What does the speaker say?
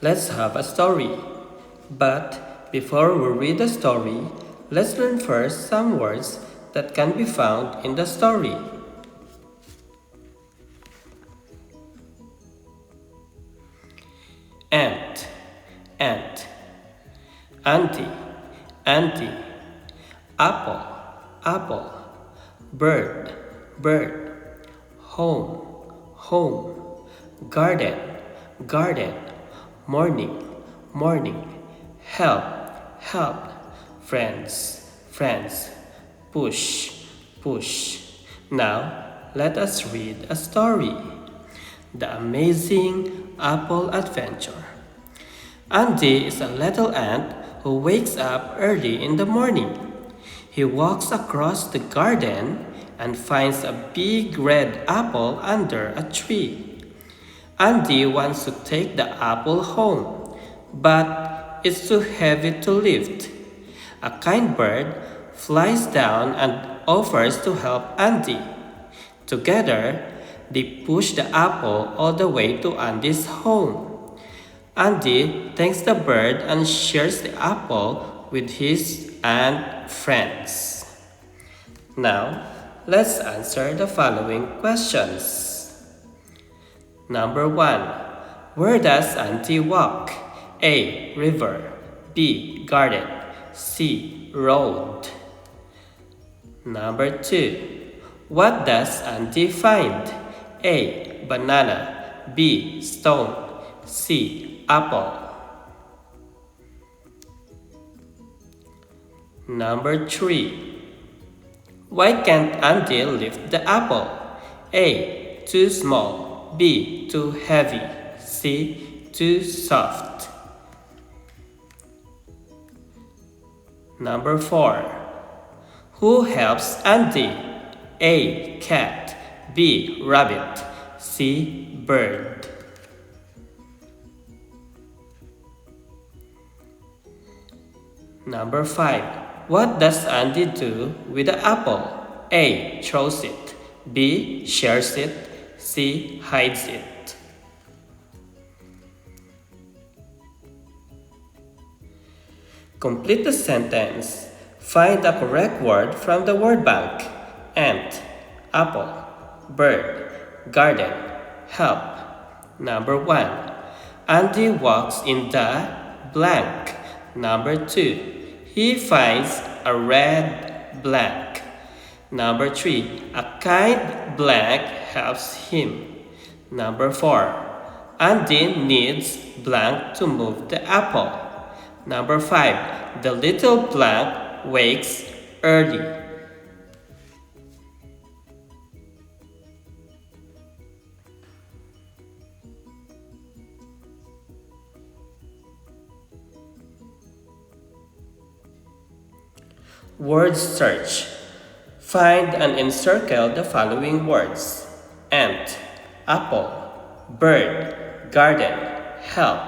Let's have a story. But before we read the story, let's learn first some words that can be found in the story. Ant, ant. Auntie, auntie. Apple, apple. Bird, bird. Home, home. Garden, garden. Morning, morning. Help, help. Friends, friends. Push, push. Now, let us read a story. The Amazing Apple Adventure. Andy is a little ant who wakes up early in the morning. He walks across the garden and finds a big red apple under a tree. Andy wants to take the apple home, but it's too heavy to lift. A kind bird flies down and offers to help Andy. Together, they push the apple all the way to Andy's home. Andy thanks the bird and shares the apple with his ant friends. Now, let's answer the following questions. Number 1. Where does Auntie walk? A. River. B. Garden. C. Road. Number 2. What does Auntie find? A. Banana. B. Stone. C. Apple. Number 3. Why can't Auntie lift the apple? A. Too small. B. Too heavy. C. Too soft. Number 4. Who helps Auntie? A. Cat. B. Rabbit. C. Bird. Number 5. What does Andy do with the apple? A. Throws it. B. Shares it. C. Hides it. Complete the sentence. Find the correct word from the word bank. Ant, apple, bird, garden, help. Number 1. Andy walks in the blank. Number 2. He finds a red blank. Number 3. A kind blank helps him. Number 4. Andy needs blank to move the apple. Number 5. The little blank wakes early. Word search. Find and encircle the following words: ant, apple, bird, garden, help.